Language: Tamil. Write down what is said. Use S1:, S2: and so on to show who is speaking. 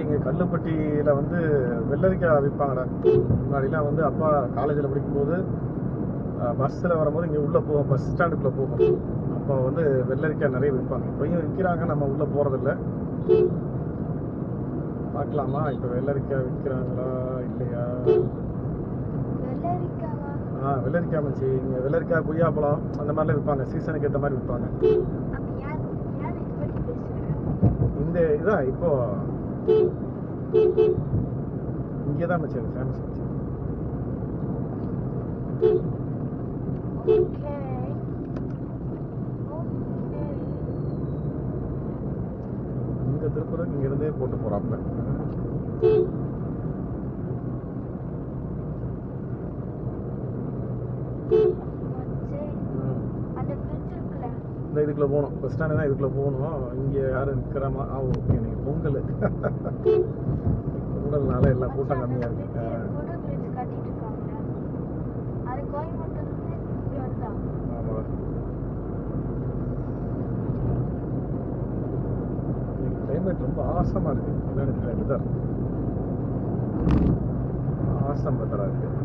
S1: இங்கே கல்லுப்பட்டியில் வந்து வெள்ளரிக்காய் விற்பாங்கடா. முன்னாடிலாம் வந்து அப்பா காலேஜில் படிக்கும்போது பஸ்ஸில் வரும்போது இங்கே உள்ளே போவோம், பஸ் ஸ்டாண்டுக்குள்ளே போகும். அப்போ வந்து வெள்ளரிக்காய் நிறைய விற்பாங்க. இப்போயும் விற்கிறாங்க, நம்ம உள்ளே போகிறதில்ல. பார்க்கலாமா இப்போ வெள்ளரிக்காய் விற்கிறாங்களா இல்லையா? வெள்ளரிக்காய் மச்சி, இங்கே வெள்ளரிக்காய், கொய்யாப்பழம் அந்த மாதிரிலாம் விற்பாங்க. சீசனுக்கு ஏற்ற மாதிரி விற்பாங்க. இந்த இதான் இப்போ இங்கே தான் மச்சி ஃபேமஸ் மச்சி. இந்த திருப்பூருக்கு இங்கிருந்தே போட்டு போறாப்ல. இந்த இதுக்குள்ள போகணும், பஸ் ஸ்டாண்டு தான் இதுக்குள்ள போகணும். இங்கே யாரும் நிற்கிறாமா? ஓகே, நீங்கள் பொங்கல் பொங்கல்னால எல்லாம் கூட்டம் கம்மியாக இருக்கு. ஆமாம், கிளைமேட் ரொம்ப ஆசமாக இருக்குது. என்னென்னு கிளைமேட் தான் ஆசம் பெட்டராக இருக்குது.